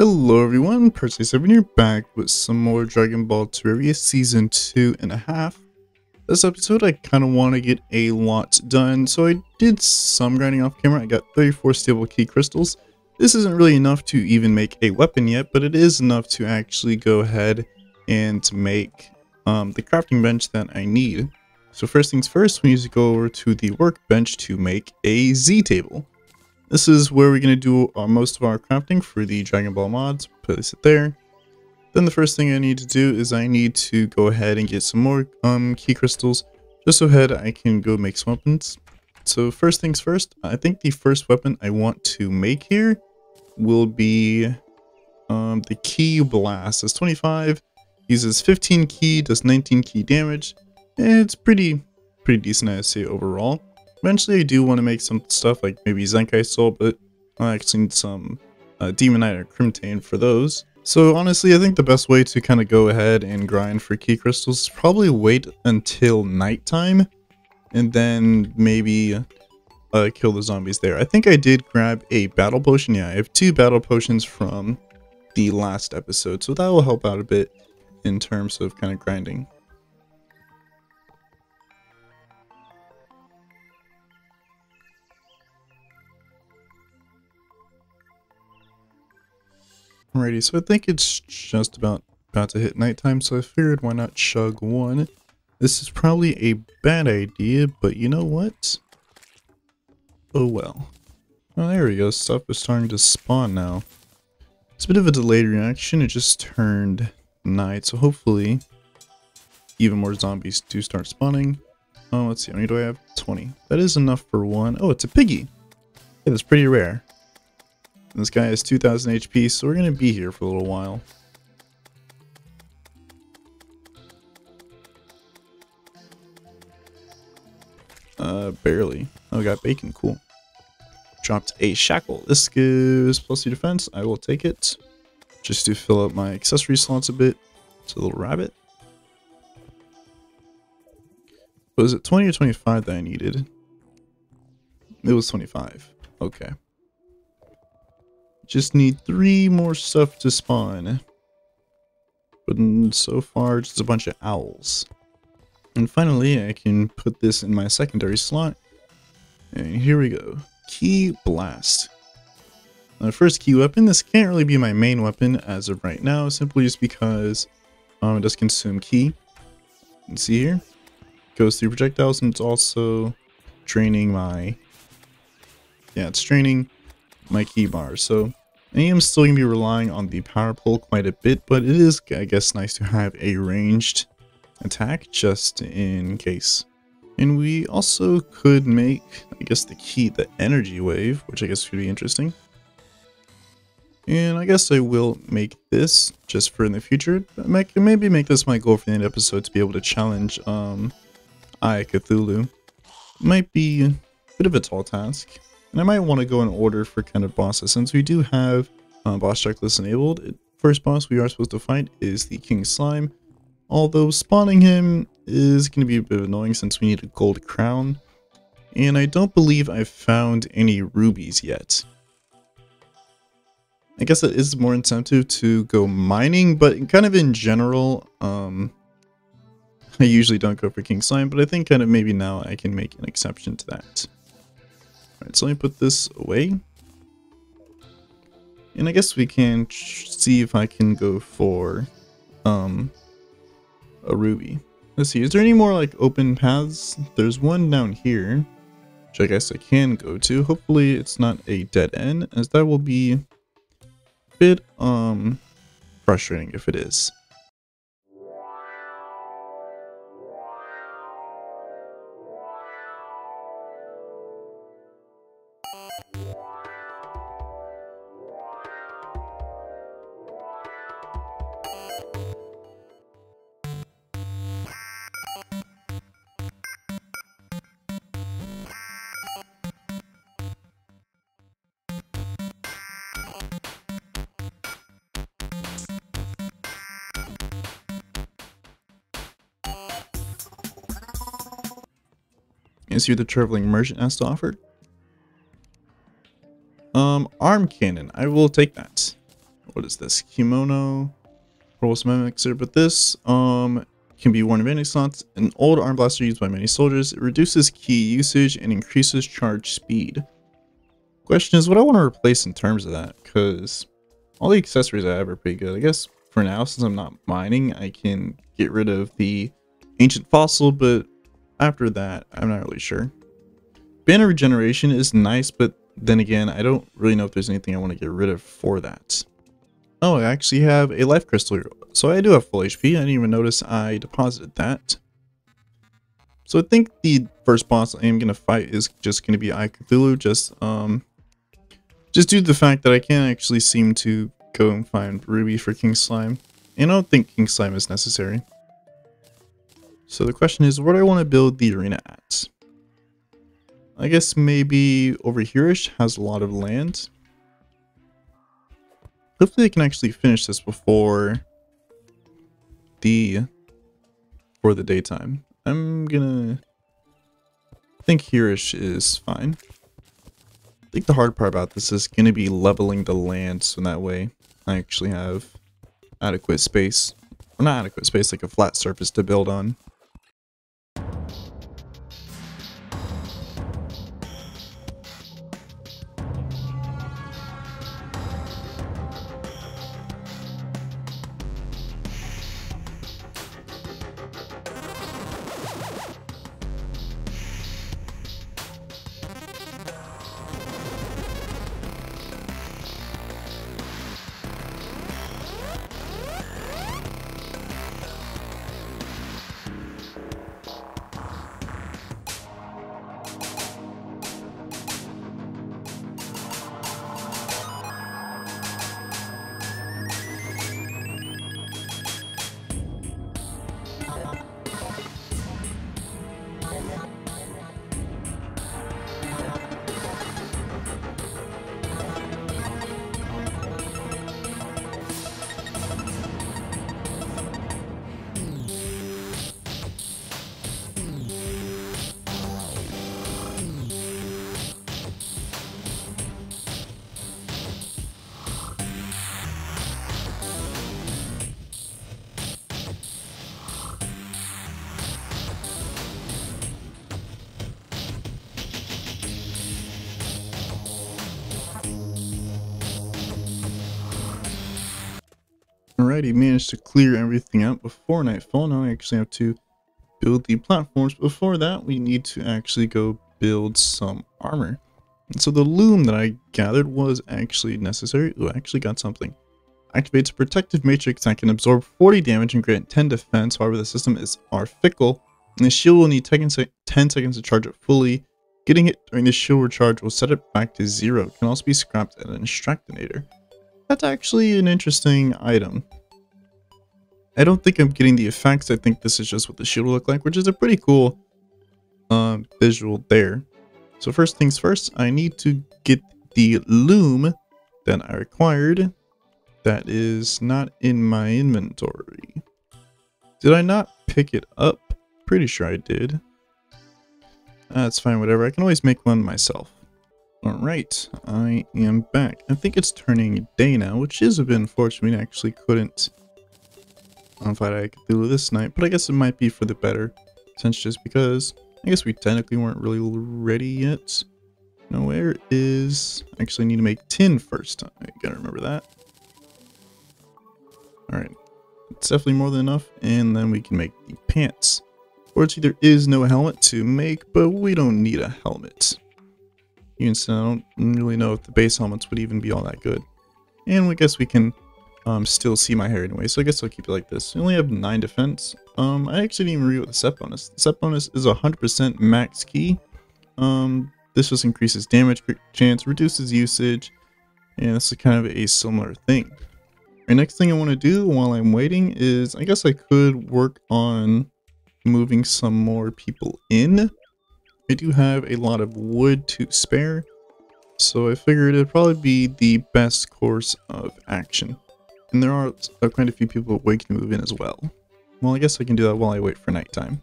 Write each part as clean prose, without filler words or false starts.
Hello everyone, Percy7 here, back with some more Dragon Ball Terraria Season 2.5. This episode I kind of want to get a lot done, so I did some grinding off camera. I got 34 stable key crystals. This isn't really enough to even make a weapon yet, but it is enough to actually go ahead and make the crafting bench that I need. So first things first, we need to go over to the workbench to make a Z table. This is where we're going to do most of our crafting for the Dragon Ball mods. Place it there. Then the first thing I need to do is I need to go ahead and get some more key crystals, just so ahead I can go make some weapons. So first things first, I think the first weapon I want to make here will be the Key Blast. It's 25, uses 15 key, does 19 key damage. It's pretty decent, I'd say, overall. Eventually I do want to make some stuff like maybe Zenkai Soul, but I actually need some Demonite or Crimtane for those. So honestly, I think the best way to kind of go ahead and grind for key crystals is probably wait until nighttime and then maybe kill the zombies there. I think I did grab a battle potion. Yeah, I have 2 battle potions from the last episode, so that will help out a bit in terms of kind of grinding. Alrighty, so I think it's just about to hit nighttime, so I figured why not chug one. This is probably a bad idea, but you know what? Oh well. Oh, there we go, stuff is starting to spawn now. It's a bit of a delayed reaction, it just turned night, so hopefully even more zombies do start spawning. Oh, let's see, how many do I have? 20. That is enough for one. Oh, it's a piggy! Yeah, that's pretty rare. This guy has 2,000 HP, so we're going to be here for a little while. Barely. Oh, got bacon. Cool. Dropped a shackle. This gives +2 defense. I will take it. Just to fill up my accessory slots a bit. It's a little rabbit. Was it 20 or 25 that I needed? It was 25. Okay. Just need 3 more stuff to spawn. But so far, just a bunch of owls. And finally, I can put this in my secondary slot. And here we go. Key Blast. My first key weapon. This can't really be my main weapon as of right now, simply just because it does consume key. You can see here. Goes through projectiles, and it's also draining my... Yeah, it's draining my key bar. So I am still going to be relying on the power pole quite a bit, but it is, I guess, nice to have a ranged attack just in case. And we also could make, I guess, the energy wave, which I guess could be interesting. And I guess I will make this just for in the future. Maybe make this my goal for the end episode to be able to challenge Cthulhu. Might be a bit of a tall task. And I might want to go in order for kind of bosses, since we do have boss checklist enabled. First boss we are supposed to fight is the King Slime, although spawning him is going to be a bit annoying since we need a gold crown, and I don't believe I've found any rubies yet. I guess that is more incentive to go mining, but kind of in general, I usually don't go for King Slime, but I think kind of maybe now I can make an exception to that. Alright, so let me put this away. And I guess we can see if I can go for a ruby. Let's see, is there any more like open paths? There's one down here, which I guess I can go to. Hopefully it's not a dead end, as that will be a bit frustrating if it is. Is here the traveling merchant has to offer? Arm cannon. I will take that. what is this? Kimono. Mixer, but this can be worn in many slots. An old arm blaster used by many soldiers. It reduces key usage and increases charge speed. Question is what I want to replace in terms of that, because all the accessories I have are pretty good. I guess for now, since I'm not mining, I can get rid of the ancient fossil, but after that, I'm not really sure. Banner regeneration is nice, but then again, I don't really know if there's anything I want to get rid of for that. Oh, I actually have a life crystal, so I do have full HP. I didn't even notice I deposited that. So I think the first boss I am going to fight is just going to be Cthulhu, just due to the fact that I can't actually seem to go and find Ruby for King Slime, and I don't think King Slime is necessary. So the question is, where do I want to build the arena at? I guess maybe over here-ish has a lot of land. Hopefully I can actually finish this before the daytime. I'm gonna think here-ish is fine. I think the hard part about this is gonna be leveling the land so that way I actually have adequate space. Or not adequate space, like a flat surface to build on. Alrighty, managed to clear everything out before nightfall. Now I actually have to build the platforms. Before that, we need to actually go build some armor. And so the loom that I gathered was actually necessary. Ooh, I actually got something. Activates a protective matrix that can absorb 40 damage and grant 10 defense. However, the system are fickle, and the shield will need 10 seconds to charge it fully. Getting hit during the shield recharge will set it back to 0. It can also be scrapped at an extractinator. That's actually an interesting item. I don't think I'm getting the effects. I think this is just what the shield will look like, which is a pretty cool visual there. So first things first, I need to get the loom that I required. That is not in my inventory. Did I not pick it up? Pretty sure I did. That's fine, whatever. I can always make one myself. Alright, I am back. I think it's turning day now, which is a bit unfortunate. I actually couldn't fight Cthulhu this night, but I guess it might be for the better. Since just because I guess we technically weren't really ready yet. Now where is... I actually need to make tin first. I gotta remember that. Alright, it's definitely more than enough, and then we can make the pants. Fortunately, there is no helmet to make, but we don't need a helmet. Even so, I don't really know if the base helmets would even be all that good. And I guess we can still see my hair anyway, so I guess I'll keep it like this. We only have 9 defense. I actually didn't even read what the set bonus. The set bonus is 100% max key. This just increases damage chance, reduces usage, and this is kind of a similar thing. The next thing I want to do while I'm waiting is, I guess I could work on moving some more people in. I do have a lot of wood to spare, so I figured it'd probably be the best course of action. And there are quite a few people waiting to move in as well. Well, I guess I can do that while I wait for nighttime.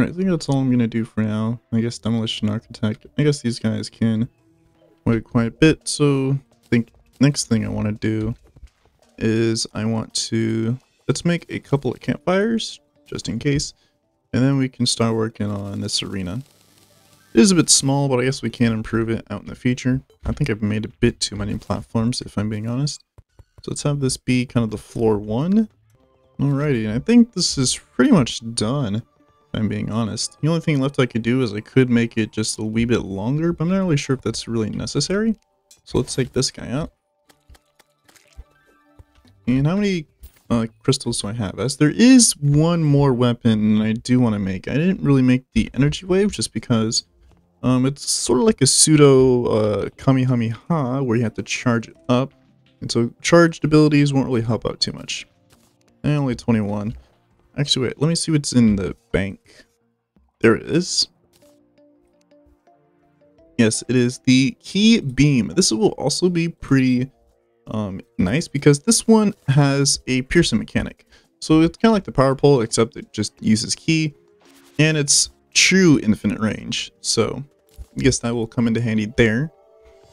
Alright, I think that's all I'm gonna do for now. I guess Demolition Architect. I guess these guys can wait quite a bit, so I think next thing I want to do is let's make a couple of campfires, just in case, and then we can start working on this arena. It is a bit small, but I guess we can improve it out in the future. I think I've made a bit too many platforms, if I'm being honest. So let's have this be kind of the floor 1. Alrighty, and I think this is pretty much done, if I'm being honest. The only thing left I could do is I could make it just a wee bit longer, but I'm not really sure if that's really necessary. So let's take this guy out. And how many crystals do I have? As there is one more weapon I do want to make. I didn't really make the energy wave just because it's sort of like a pseudo Kamehameha where you have to charge it up. And so charged abilities won't really help out too much. And only 21. Actually, wait, let me see what's in the bank. There it is. Yes, it is the key beam. This will also be pretty nice because this one has a piercing mechanic. So it's kind of like the power pole, except it just uses key. And it's true infinite range. So I guess that will come into handy there.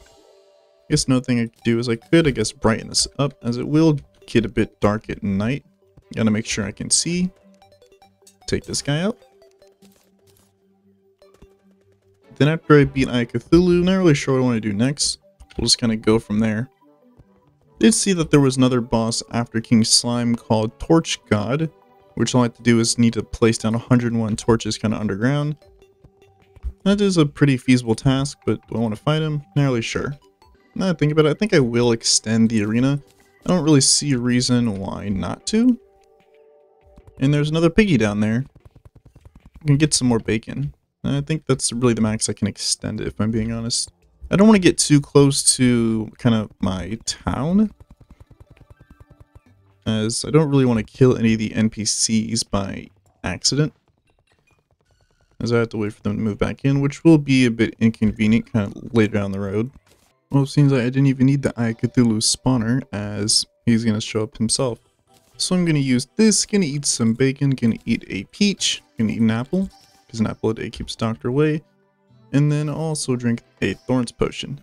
I guess another thing I could do is I guess, brighten this up, as it will get a bit dark at night. Gotta make sure I can see. Take this guy out. Then after I beat Eye of Cthulhu, not really sure what I want to do next. We'll just kind of go from there. Did see that there was another boss after King Slime called Torch God, which all I have to do is need to place down 101 torches kind of underground. That is a pretty feasible task, but do I want to fight him? Not really sure. Now that I think about it, I think I will extend the arena. I don't really see a reason why not to. And there's another piggy down there. I can get some more bacon. And I think that's really the max I can extend it, if I'm being honest. I don't want to get too close to kind of my town, as I don't really want to kill any of the NPCs by accident, as I have to wait for them to move back in, which will be a bit inconvenient kind of later down the road. Well, it seems like I didn't even need the Eye of Cthulhu spawner, as he's going to show up himself. So I'm going to use this, going to eat some bacon, going to eat a peach, going to eat an apple, because an apple a day keeps doctor away, and then also drink a thorns potion.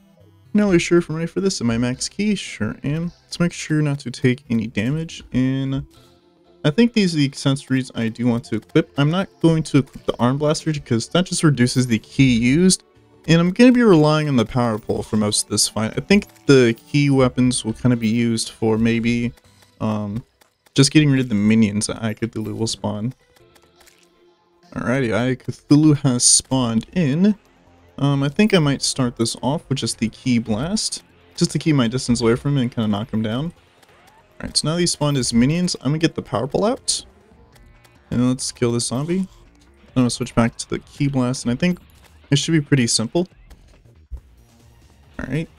Not really sure if I'm ready for this. Am I max key? Sure am. Let's make sure not to take any damage, and I think these are the accessories I do want to equip. I'm not going to equip the arm blaster because that just reduces the key used, and I'm going to be relying on the power pole for most of this fight. I think the key weapons will kind of be used for maybe just getting rid of the minions that Eye of Cthulhu will spawn. Alrighty, Eye of Cthulhu has spawned in. I think I might start this off with just the key blast, just to keep my distance away from him and kind of knock him down. Alright, so now these spawned as minions. I'm going to get the power pole out. And let's kill this zombie. I'm going to switch back to the key blast, and I think it should be pretty simple. Alright.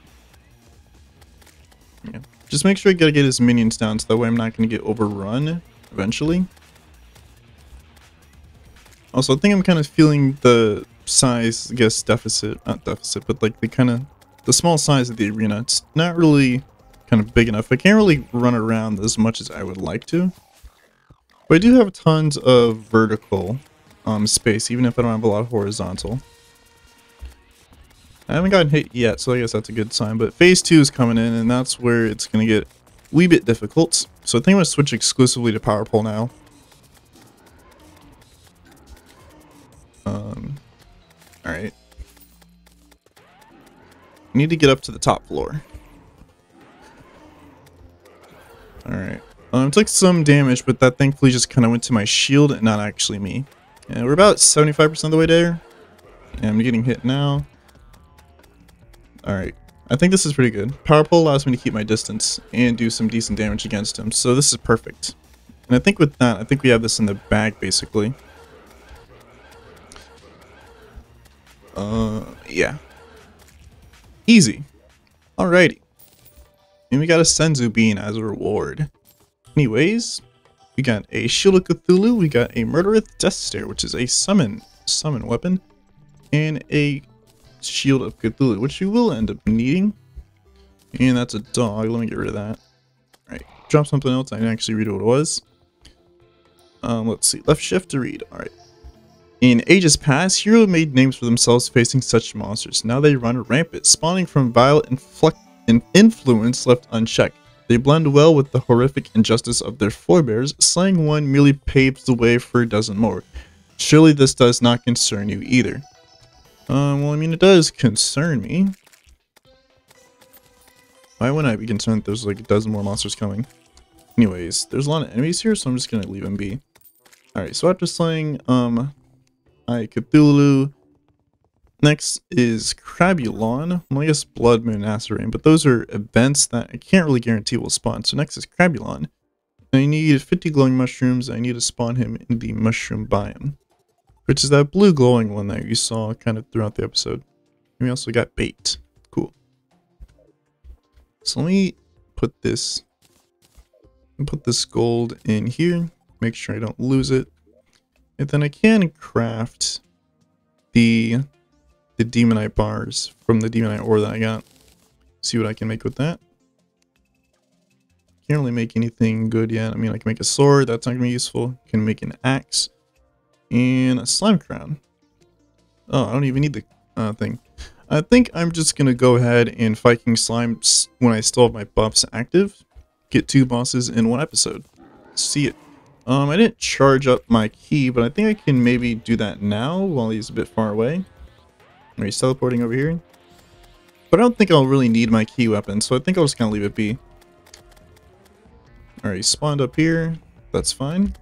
Yeah. Just make sure I gotta get his minions down, so that way I'm not going to get overrun eventually. Also, I think I'm kind of feeling the size, I guess, deficit, not deficit, but like the small size of the arena. It's not really kind of big enough. I can't really run around as much as I would like to. But I do have tons of vertical space, even if I don't have a lot of horizontal. I haven't gotten hit yet, so I guess that's a good sign. But phase 2 is coming in, and that's where it's going to get a wee bit difficult. So I think I'm going to switch exclusively to power pole now. Alright. Need to get up to the top floor. Alright. Took some damage, but that thankfully just kind of went to my shield and not actually me. Yeah, we're about 75% of the way there. And I'm getting hit now. Alright. I think this is pretty good. Power pole allows me to keep my distance and do some decent damage against him. So this is perfect. And I think with that, I think we have this in the bag basically. Yeah. Easy. Alrighty. And we got a Senzu bean as a reward. Anyways, we got a Shield of Cthulhu, we got a Murderous Death Stare, which is a summon weapon, and a Shield of Cthulhu, which you will end up needing. And that's a dog. Let me get rid of that. Alright, drop something else. I didn't actually read what it was. Let's see. Left shift to read. Alright. In ages past, heroes made names for themselves facing such monsters. Now they run rampant, spawning from vile influence left unchecked. They blend well with the horrific injustice of their forebears. Slaying one merely paves the way for a dozen more. Surely this does not concern you either. Well, I mean, it does concern me. Why wouldn't I be concerned that there's like a dozen more monsters coming? Anyways, there's a lot of enemies here, so I'm just gonna leave them be. Alright, so after slaying, Cthulhu. Next is Crabulon. Well, I guess Blood Moon and Acerain, but those are events that I can't really guarantee will spawn. So next is Crabulon. I need 50 glowing mushrooms. I need to spawn him in the mushroom biome, which is that blue glowing one that you saw kind of throughout the episode. And we also got bait. Cool. So let me put this gold in here. Make sure I don't lose it. And then I can craft the demonite bars from the demonite ore that I got. See what I can make with that. Can't really make anything good yet. I mean, I can make a sword. That's not gonna be useful. Can make an axe and a slime crown. Oh, I don't even need the thing. I think I'm just gonna go ahead and fight King Slime when I still have my buffs active. Get 2 bosses in 1 episode. See it. I didn't charge up my key, but I think I can maybe do that now while he's a bit far away. He's teleporting over here. But I don't think I'll really need my key weapon, so I think I'll just kind of leave it be. Alright, he spawned up here. That's fine.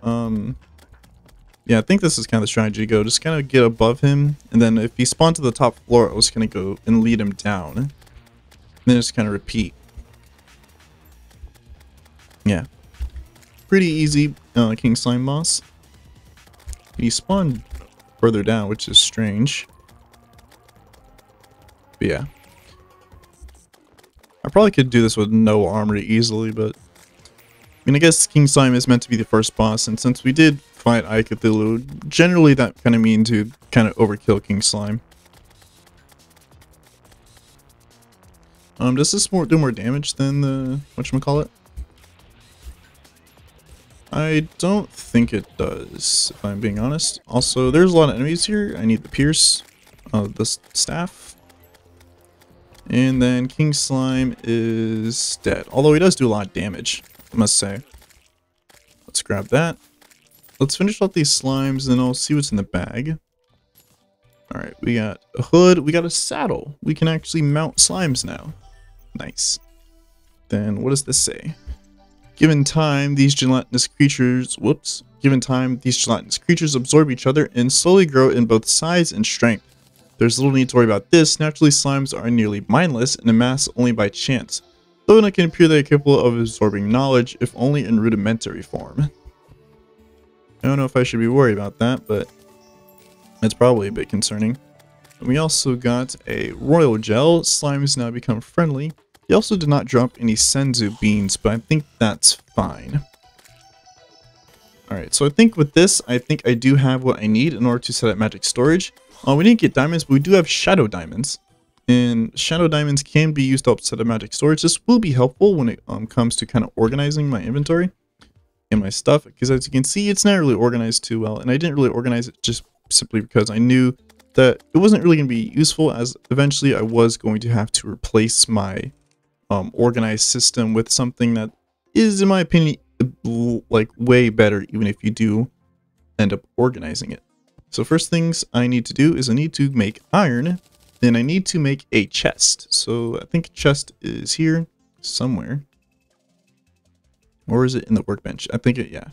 Yeah, I think this is kind of the strategy to go. Just kind of get above him, and then if he spawned to the top floor, I was going to go and lead him down. And then just kind of repeat. Yeah. Pretty easy King Slime boss. He spawned further down, which is strange. But yeah. I probably could do this with no armor easily, but I mean, I guess King Slime is meant to be the first boss, and since we did fight Cthulhu, generally that kind of means to kind of overkill King Slime. Does this do more damage than the whatchamacallit? I don't think it does, if I'm being honest. Also, there's a lot of enemies here. I need the pierce of the staff. And then King Slime is dead. Although he does do a lot of damage, I must say. Let's grab that. Let's finish off these slimes, and I'll see what's in the bag. Alright, we got a hood. We got a saddle. We can actually mount slimes now. Nice. Then what does this say? Given time, these gelatinous creatures, absorb each other and slowly grow in both size and strength. There's little need to worry about this. Naturally, slimes are nearly mindless and amass only by chance, though it can appear they are capable of absorbing knowledge, if only in rudimentary form. I don't know if I should be worried about that, but it's probably a bit concerning. And we also got a royal gel. Slimes now become friendly. He also did not drop any senzu beans, but I think that's fine. Alright, so I think with this, I think I do have what I need in order to set up magic storage. We didn't get diamonds, but we do have shadow diamonds. And shadow diamonds can be used to help set up magic storage. This will be helpful when it comes to kind of organizing my inventory and my stuff. Because as you can see, it's not really organized too well. And I didn't really organize it just simply because I knew that it wasn't really going to be useful, as eventually I was going to have to replace my organized system with something that is, in my opinion, like way better, even if you do end up organizing it. So first things I need to do is I need to make iron, then I need to make a chest. So I think a chest is here somewhere, or is it in the workbench? I think it, yeah.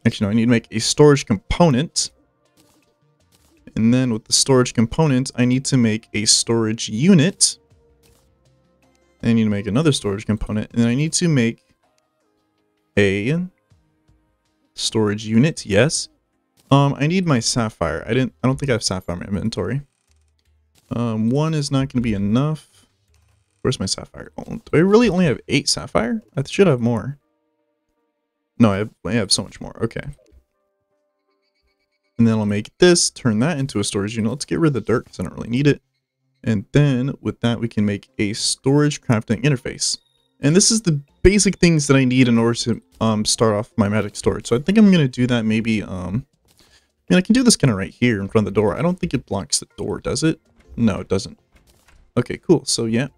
Actually, no, I need to make a storage component, and then with the storage component, I need to make a storage unit. I need to make another storage component, and then I need to make a storage unit. Yes. I need my sapphire. I don't think I have sapphire in my inventory. One is not going to be enough. Where's my sapphire? Oh, do I really only have 8 sapphire? I should have more. No, I have so much more. Okay. And then I'll make this, turn that into a storage unit. Let's get rid of the dirt because I don't really need it. And then with that, we can make a storage crafting interface. And this is the basic things that I need in order to start off my magic storage. So I think I'm going to do that maybe mean, I can do this kind of right here in front of the door. I don't think it blocks the door, does it? No, it doesn't. Okay, cool. So yeah,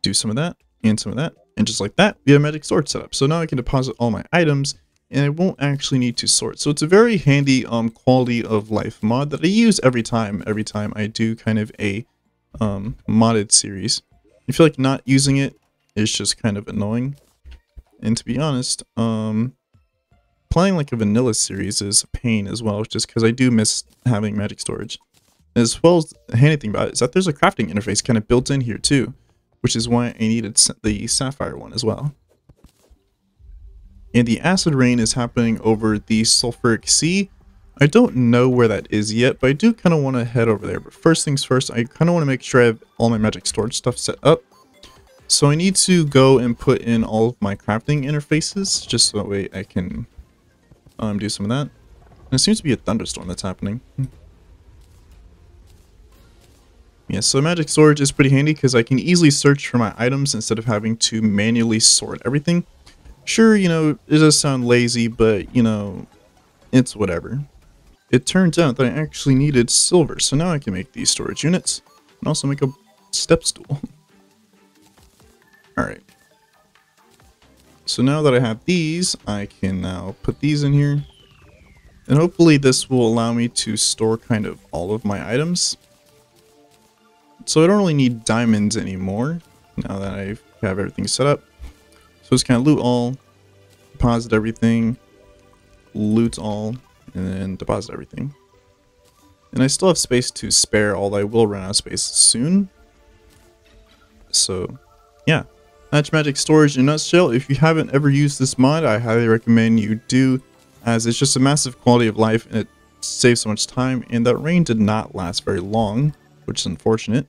do some of that and some of that. And just like that, we have Magic Storage set up. So now I can deposit all my items and I won't actually need to sort. So it's a very handy quality of life mod that I use every time I do kind of a modded series. I feel like not using it is just kind of annoying. And to be honest, playing like a vanilla series is a pain as well, just because I do miss having Magic Storage. As well as the handy thing about it is that there's a crafting interface kind of built in here too, which is why I needed the Sapphire one as well. And the Acid Rain is happening over the Sulfuric Sea. I don't know where that is yet, but I do kind of want to head over there. But first things first, I kind of want to make sure I have all my Magic Storage stuff set up. So I need to go and put in all of my crafting interfaces, just so that way I can do some of that. And it seems to be a thunderstorm that's happening. Yeah, so Magic Storage is pretty handy because I can easily search for my items instead of having to manually sort everything. Sure, you know, it does sound lazy, but, you know, it's whatever. It turns out that I actually needed silver, so now I can make these storage units and also make a step stool. Alright. So now that I have these, I can now put these in here. And hopefully this will allow me to store kind of all of my items. So I don't really need diamonds anymore, now that I have everything set up. So just kind of loot all, deposit everything, loot all, and then deposit everything. And I still have space to spare, although I will run out of space soon. So, yeah. That's Magic Storage in a nutshell. If you haven't ever used this mod, I highly recommend you do, as it's just a massive quality of life and it saves so much time. And that rain did not last very long, which is unfortunate.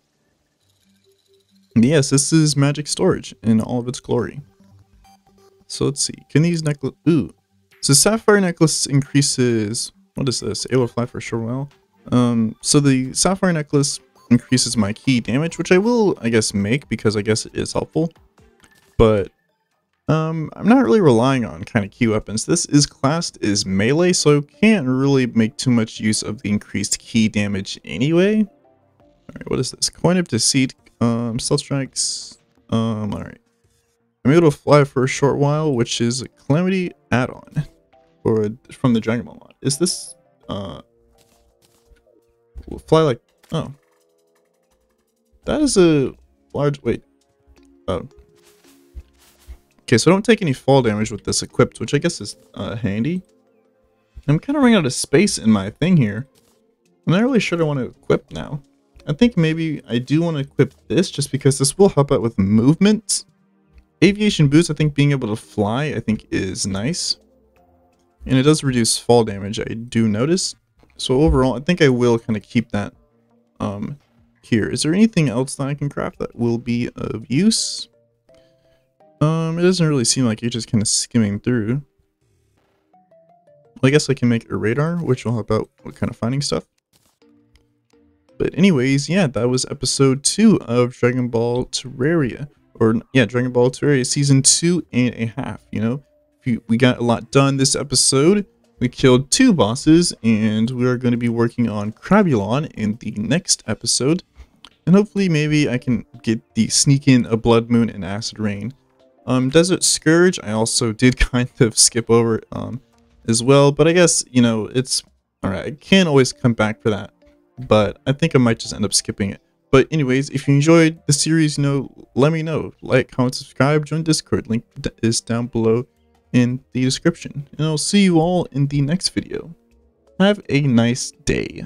And yes, this is Magic Storage in all of its glory. So let's see. Can these necklace? Ooh. So Sapphire necklace increases. What is this? Able to fly for a short while. So the Sapphire necklace increases my key damage, which I will, I guess, make because I guess it is helpful. But I'm not really relying on kind of key weapons. This is classed as melee, so I can't really make too much use of the increased key damage anyway. Alright, what is this? Coin of Deceit, stealth strikes. Alright. I'm able to fly for a short while, which is a Calamity add-on. Or from the DragonBall mod. Is this fly like, oh. That is a large, wait. Oh. Okay, so I don't take any fall damage with this equipped, which I guess is handy. I'm kind of running out of space in my thing here. I'm not really sure I want to equip now. I think maybe I do want to equip this just because this will help out with movement. Aviation boots, I think being able to fly, I think is nice. And it does reduce fall damage, I do notice. So overall, I think I will kind of keep that here. Is there anything else that I can craft that will be of use? It doesn't really seem like you're just kind of skimming through. Well, I guess I can make a radar, which will help out with kind of finding stuff. But anyways, yeah, that was episode 2 of DragonBall Terraria. Or, yeah, DragonBall Terraria Season 2.5, you know? We got a lot done this episode. We killed 2 bosses, and we are going to be working on Crabulon in the next episode. And hopefully maybe I can get the sneak in a Blood Moon and Acid Rain. Desert Scourge, I also did kind of skip over as well, but I guess, you know, it's alright. I can't always come back for that, but I think I might just end up skipping it. But anyways, if you enjoyed the series, you know, let me know. Like, comment, subscribe, join Discord. Link is down below in the description. And I'll see you all in the next video. Have a nice day.